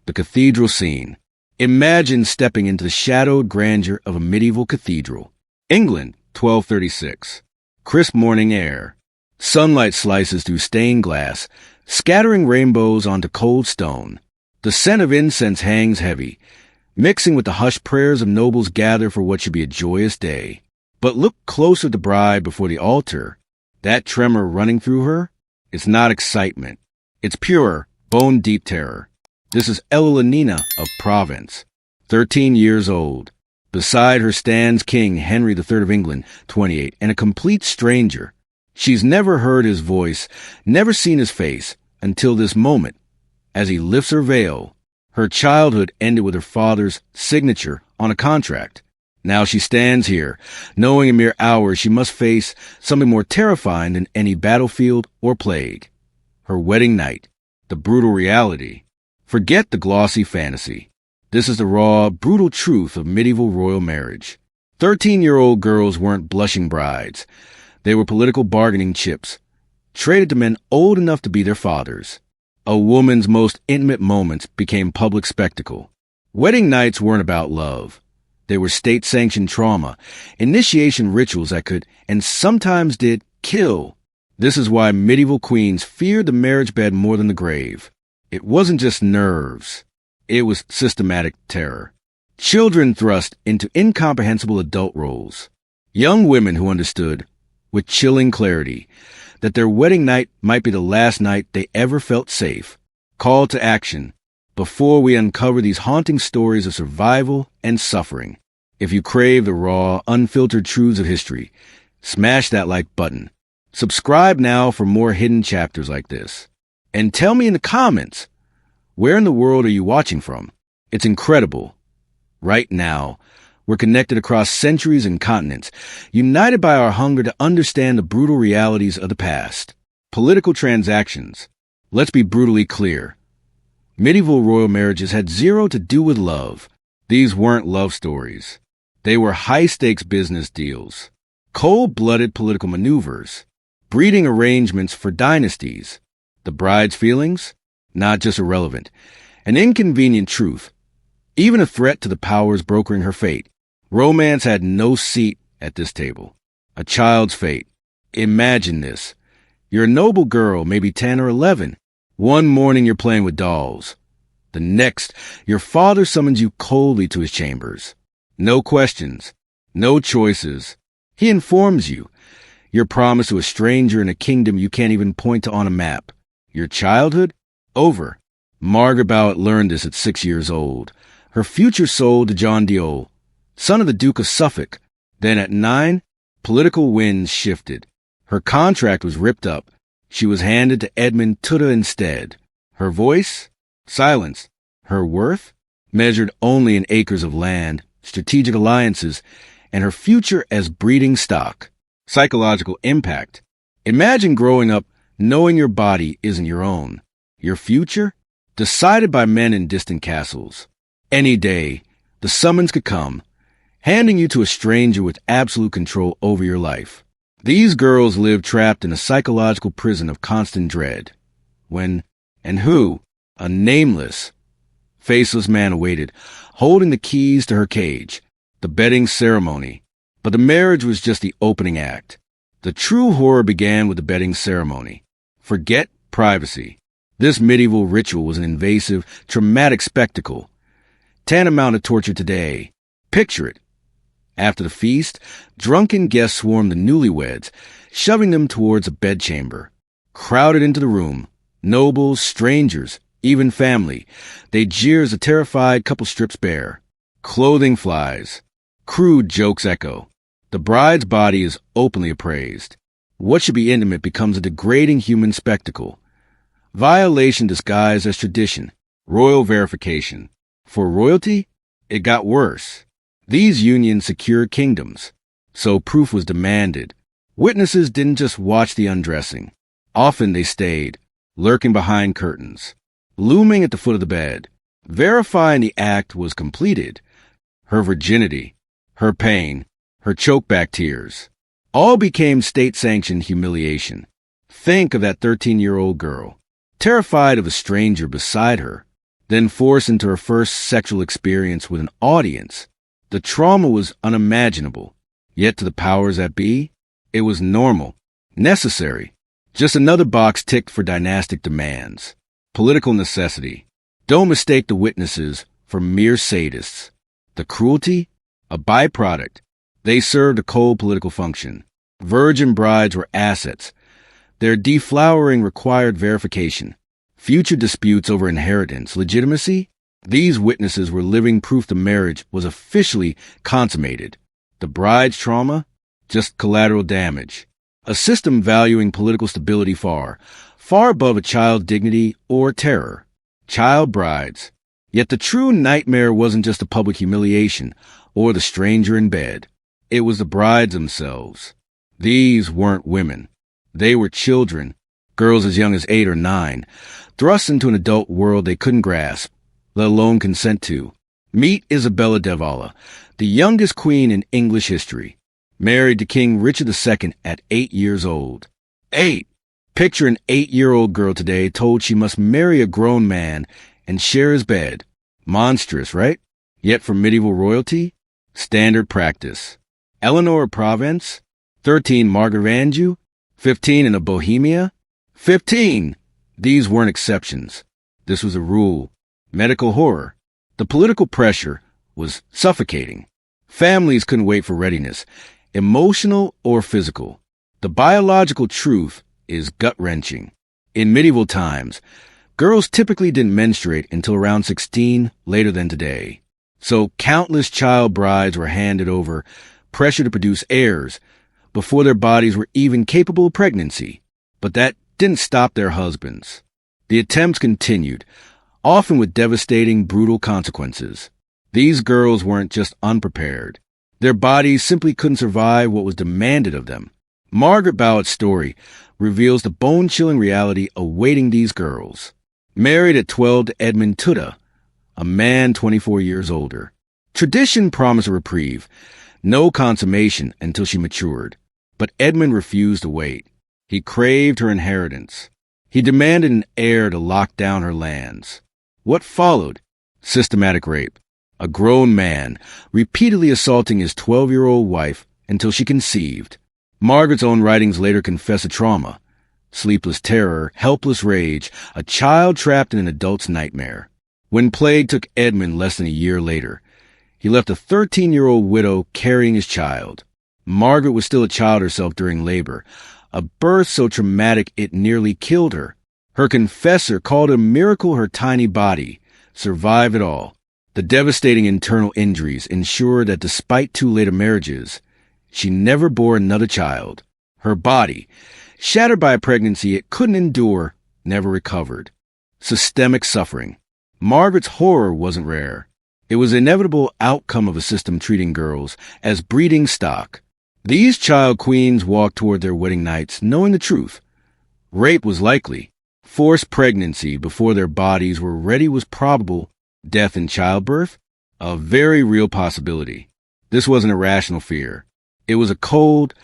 The cathedral scene. Imagine stepping into the shadowed grandeur of a medieval cathedral. England, 1236. Crisp morning air. Sunlight slices through stained glass, scattering rainbows onto cold stone. The scent of incense hangs heavy, mixing with the hushed prayers of nobles gathered for what should be a joyous day. But look closer at the bride before the altar. That tremor running through her? It's not excitement. It's pure, bone-deep terror. This is Elenina of Provence, 13 years old. Beside her stands King Henry III of England, 28, and a complete stranger. She's never heard his voice, never seen his face, until this moment. As he lifts her veil, her childhood ended with her father's signature on a contract. Now she stands here, knowing in mere hours she must face something more terrifying than any battlefield or plague. Her wedding night, the brutal reality. Forget the glossy fantasy. This is the raw, brutal truth of medieval royal marriage. 13-year-old girls weren't blushing brides. They were political bargaining chips, traded to men old enough to be their fathers. A woman's most intimate moments became public spectacle. Wedding nights weren't about love. They were state-sanctioned trauma, initiation rituals that could, and sometimes did, kill. This is why medieval queens feared the marriage bed more than the grave. It wasn't just nerves. It was systematic terror. Children thrust into incomprehensible adult roles. Young women who understood, with chilling clarity, that their wedding night might be the last night they ever felt safe. Call to action. Before we uncover these haunting stories of survival and suffering. If you crave the raw, unfiltered truths of history, smash that like button. Subscribe now for more hidden chapters like this. And tell me in the comments, where in the world are you watching from? It's incredible. Right now, we're connected across centuries and continents, united by our hunger to understand the brutal realities of the past. Political transactions. Let's be brutally clear. Medieval royal marriages had zero to do with love. These weren't love stories. They were high-stakes business deals, cold-blooded political maneuvers, breeding arrangements for dynasties. The bride's feelings? Not just irrelevant. An inconvenient truth. Even a threat to the powers brokering her fate. Romance had no seat at this table. A child's fate. Imagine this. You're a noble girl, maybe 10 or 11. One morning you're playing with dolls. The next, your father summons you coldly to his chambers. No questions. No choices. He informs you. You're promised to a stranger in a kingdom you can't even point to on a map. Your childhood? Over. Margaret Bowett learned this at 6 years old. Her future sold to John Diol, son of the Duke of Suffolk. Then at 9, political winds shifted. Her contract was ripped up. She was handed to Edmund Tudor instead. Her voice? Silence. Her worth? Measured only in acres of land, strategic alliances, and her future as breeding stock. Psychological impact. Imagine growing up knowing your body isn't your own. Your future? Decided by men in distant castles. Any day, the summons could come, handing you to a stranger with absolute control over your life. These girls lived trapped in a psychological prison of constant dread. When, and who, a nameless, faceless man awaited, holding the keys to her cage, the bedding ceremony. But the marriage was just the opening act. The true horror began with the bedding ceremony. Forget privacy. This medieval ritual was an invasive, traumatic spectacle, tantamount to torture today. Picture it. After the feast, drunken guests swarmed the newlyweds, shoving them towards a bedchamber. Crowded into the room, nobles, strangers, even family. They jeer as the terrified couple strips bare. Clothing flies. Crude jokes echo. The bride's body is openly appraised. What should be intimate becomes a degrading human spectacle. Violation disguised as tradition. Royal verification. For royalty, it got worse. These unions secured kingdoms, so proof was demanded. Witnesses didn't just watch the undressing. Often they stayed, lurking behind curtains, looming at the foot of the bed, verifying the act was completed. Her virginity, her pain, her chokeback tears, all became state-sanctioned humiliation. Think of that 13-year-old girl, terrified of a stranger beside her, then forced into her first sexual experience with an audience. The trauma was unimaginable, yet to the powers that be, it was normal, necessary, just another box ticked for dynastic demands. Political necessity. Don't mistake the witnesses for mere sadists. The cruelty? A byproduct. They served a cold political function. Virgin brides were assets. Their deflowering required verification. Future disputes over inheritance, legitimacy? These witnesses were living proof the marriage was officially consummated. The bride's trauma? Just collateral damage. A system valuing political stability far above a child's dignity or terror. Child brides. Yet the true nightmare wasn't just the public humiliation or the stranger in bed. It was the brides themselves. These weren't women. They were children, girls as young as 8 or 9, thrust into an adult world they couldn't grasp, let alone consent to. Meet Isabella d'Avala, the youngest queen in English history, married to King Richard II at 8 years old. 8! Picture an 8-year-old girl today told she must marry a grown man and share his bed. Monstrous, right? Yet for medieval royalty, standard practice. Eleanor of Provence, 13 Margaret of Anjou, 15 in a Bohemia, 15! These weren't exceptions. This was a rule. Medical horror. The political pressure was suffocating. Families couldn't wait for readiness, emotional or physical. The biological truth is gut-wrenching. In medieval times, girls typically didn't menstruate until around 16, later than today. So countless child brides were handed over, pressure to produce heirs, before their bodies were even capable of pregnancy. But that didn't stop their husbands. The attempts continued, often with devastating, brutal consequences. These girls weren't just unprepared. Their bodies simply couldn't survive what was demanded of them. Margaret Bowett's story reveals the bone-chilling reality awaiting these girls. Married at 12 to Edmund Tudor, a man 24 years older. Tradition promised a reprieve, no consummation until she matured. But Edmund refused to wait. He craved her inheritance. He demanded an heir to lock down her lands. What followed? Systematic rape. A grown man repeatedly assaulting his 12-year-old wife until she conceived. Margaret's own writings later confess a trauma. Sleepless terror, helpless rage, a child trapped in an adult's nightmare. When plague took Edmund less than a year later, he left a 13-year-old widow carrying his child. Margaret was still a child herself during labor, a birth so traumatic it nearly killed her. Her confessor called it a miracle her tiny body survived it all. The devastating internal injuries ensured that despite 2 later marriages, she never bore another child. Her body, shattered by a pregnancy it couldn't endure, never recovered. Systemic suffering. Margaret's horror wasn't rare. It was an inevitable outcome of a system treating girls as breeding stock. These child queens walked toward their wedding nights knowing the truth. Rape was likely. Forced pregnancy before their bodies were ready was probable. Death in childbirth? A very real possibility. This wasn't a rational fear. It was a cold,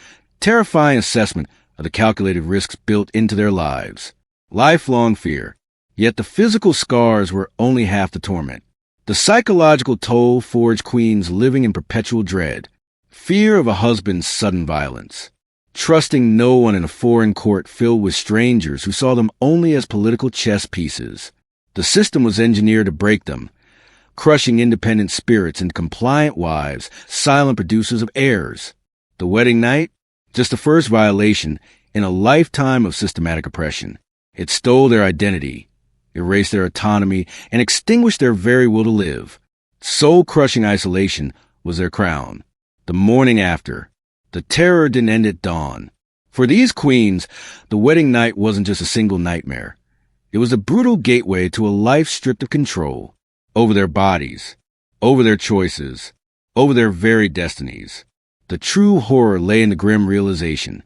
terrifying assessment of the calculated risks built into their lives. Lifelong fear. Yet the physical scars were only half the torment. The psychological toll forged queens living in perpetual dread. Fear of a husband's sudden violence. Trusting no one in a foreign court filled with strangers who saw them only as political chess pieces. The system was engineered to break them, crushing independent spirits into compliant wives, silent producers of heirs. The wedding night? Just the first violation in a lifetime of systematic oppression. It stole their identity, erased their autonomy, and extinguished their very will to live. Soul-crushing isolation was their crown. The morning after, the terror didn't end at dawn. For these queens, the wedding night wasn't just a single nightmare. It was a brutal gateway to a life stripped of control, over their bodies, over their choices, over their very destinies. The true horror lay in the grim realization.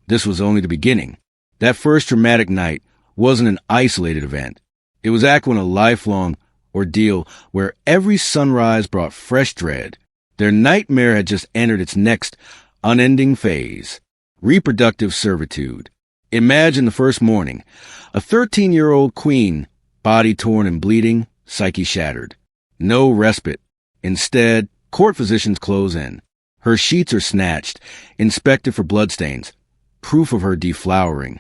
This was only the beginning. That first traumatic night wasn't an isolated event. It was Act 1 a lifelong ordeal where every sunrise brought fresh dread. Their nightmare had just entered its next unending phase, reproductive servitude. Imagine the first morning, a 13-year-old queen, body torn and bleeding, psyche shattered. No respite. Instead, court physicians close in. Her sheets are snatched, inspected for bloodstains, proof of her deflowering.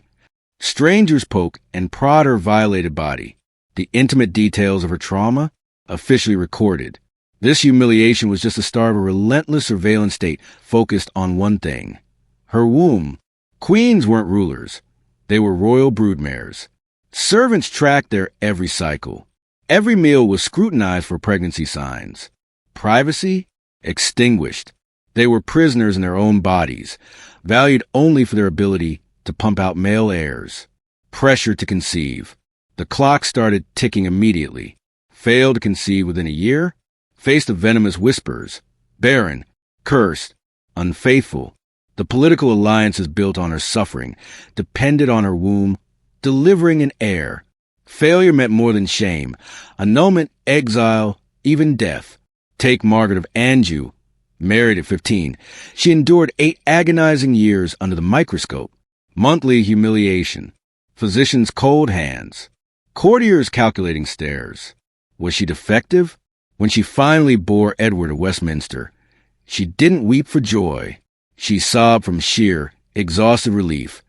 Strangers poke and prod her violated body. The intimate details of her trauma, officially recorded. This humiliation was just the start of a relentless surveillance state focused on one thing. Her womb. Queens weren't rulers. They were royal broodmares. Servants tracked their every cycle. Every meal was scrutinized for pregnancy signs. Privacy? Extinguished. They were prisoners in their own bodies, valued only for their ability to pump out male heirs. Pressure to conceive. The clock started ticking immediately. Failed to conceive within a year? Faced the venomous whispers. Barren. Cursed. Unfaithful. The political alliances built on her suffering depended on her womb delivering an heir. Failure meant more than shame. Annulment, exile, even death. Take Margaret of Anjou. Married at 15, she endured 8 agonizing years under the microscope. Monthly humiliation. Physicians' cold hands. Courtiers' calculating stares. Was she defective? When she finally bore Edward to Westminster, she didn't weep for joy. She sobbed from sheer, exhausted relief.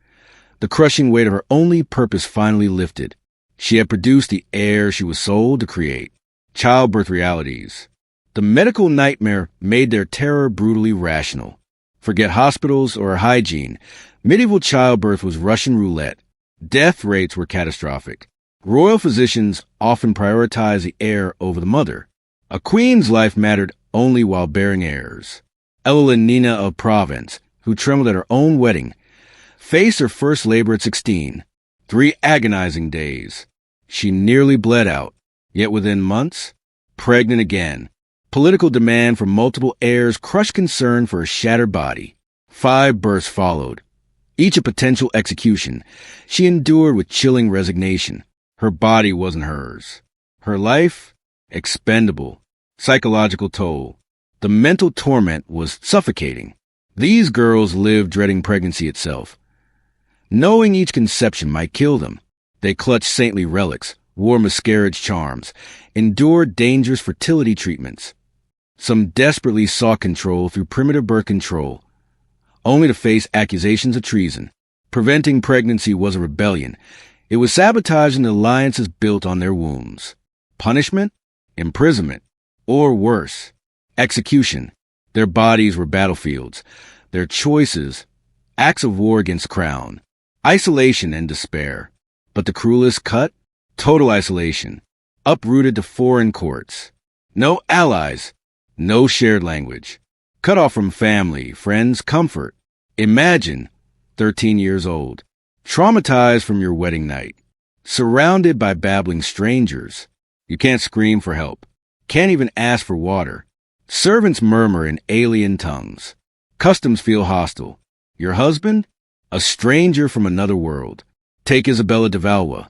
The crushing weight of her only purpose finally lifted. She had produced the heir she was sold to create. Childbirth realities. The medical nightmare made their terror brutally rational. Forget hospitals or hygiene. Medieval childbirth was Russian roulette. Death rates were catastrophic. Royal physicians often prioritized the heir over the mother. A queen's life mattered only while bearing heirs. Evelina of Provence, who trembled at her own wedding, faced her first labor at 16. 3 agonizing days. She nearly bled out, yet within months, pregnant again. Political demand for multiple heirs crushed concern for a shattered body. 5 births followed, each a potential execution. She endured with chilling resignation. Her body wasn't hers. Her life, expendable. Psychological toll. The mental torment was suffocating. These girls lived dreading pregnancy itself. Knowing each conception might kill them, they clutched saintly relics, wore miscarriage charms, endured dangerous fertility treatments. Some desperately sought control through primitive birth control, only to face accusations of treason. Preventing pregnancy was a rebellion. It was sabotaging the alliances built on their wombs. Punishment? Imprisonment. Or worse, execution. Their bodies were battlefields. Their choices, acts of war against crown. Isolation and despair. But the cruelest cut? Total isolation. Uprooted to foreign courts. No allies. No shared language. Cut off from family, friends, comfort. Imagine, 13 years old, traumatized from your wedding night, surrounded by babbling strangers. You can't scream for help. Can't even ask for water. Servants murmur in alien tongues. Customs feel hostile. Your husband? A stranger from another world. Take Isabella de Valois,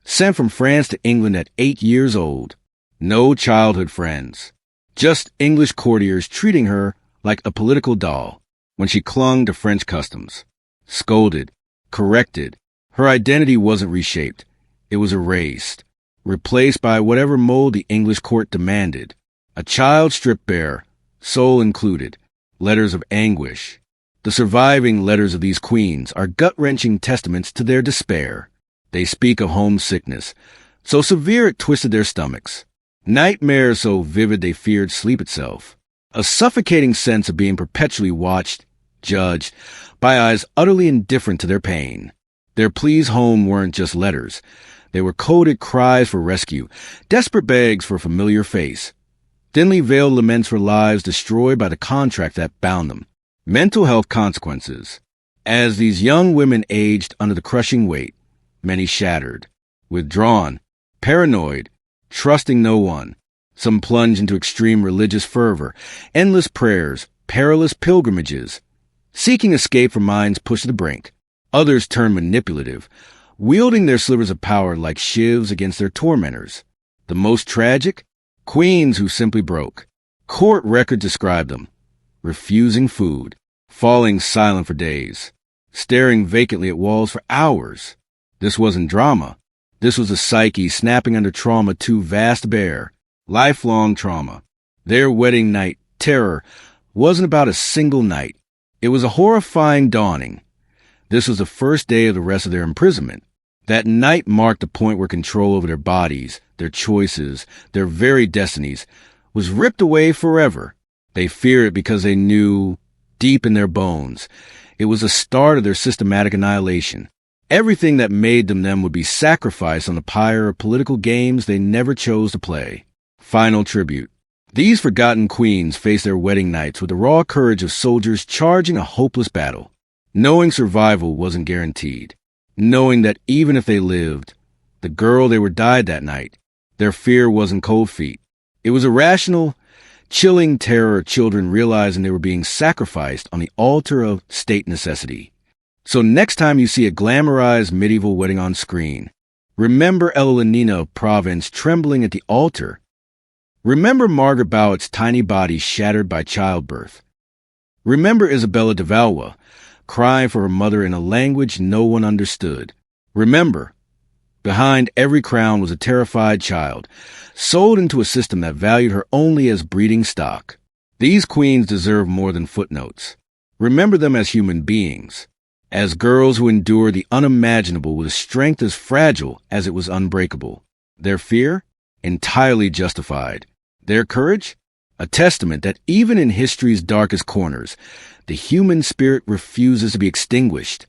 sent from France to England at 8 years old. No childhood friends. Just English courtiers treating her like a political doll when she clung to French customs. Scolded. Corrected. Her identity wasn't reshaped. It was erased. Replaced by whatever mold the English court demanded. A child stripped bare, soul included. Letters of anguish. The surviving letters of these queens are gut-wrenching testaments to their despair. They speak of homesickness, so severe it twisted their stomachs. Nightmares so vivid they feared sleep itself. A suffocating sense of being perpetually watched, judged, by eyes utterly indifferent to their pain. Their pleas home weren't just letters. They were coded cries for rescue, desperate begs for a familiar face. Thinly veiled laments for lives destroyed by the contract that bound them. Mental health consequences. As these young women aged under the crushing weight, many shattered, withdrawn, paranoid, trusting no one. Some plunged into extreme religious fervor, endless prayers, perilous pilgrimages, seeking escape from minds pushed to the brink. Others turned manipulative, wielding their slivers of power like shivs against their tormentors. The most tragic? Queens who simply broke. Court records describe them. Refusing food, falling silent for days, staring vacantly at walls for hours. This wasn't drama. This was a psyche snapping under trauma too vast to bear. Lifelong trauma. Their wedding night terror wasn't about a single night. It was a horrifying dawning. This was the first day of the rest of their imprisonment. That night marked the point where control over their bodies, their choices, their very destinies, was ripped away forever. They feared it because they knew, deep in their bones, it was the start of their systematic annihilation. Everything that made them would be sacrificed on the pyre of political games they never chose to play. Final tribute. These forgotten queens faced their wedding nights with the raw courage of soldiers charging a hopeless battle, knowing survival wasn't guaranteed, knowing that even if they lived, the girl they were died that night, their fear wasn't cold feet. It was irrational, chilling terror of children realizing they were being sacrificed on the altar of state necessity. So next time you see a glamorized medieval wedding on screen, remember Elenina of Provence trembling at the altar. Remember Margaret Bowett's tiny body shattered by childbirth. Remember Isabella de Valois crying for her mother in a language no one understood. Remember, behind every crown was a terrified child, sold into a system that valued her only as breeding stock. These queens deserve more than footnotes. Remember them as human beings, as girls who endured the unimaginable with a strength as fragile as it was unbreakable. Their fear? Entirely justified. Their courage? A testament that even in history's darkest corners, the human spirit refuses to be extinguished.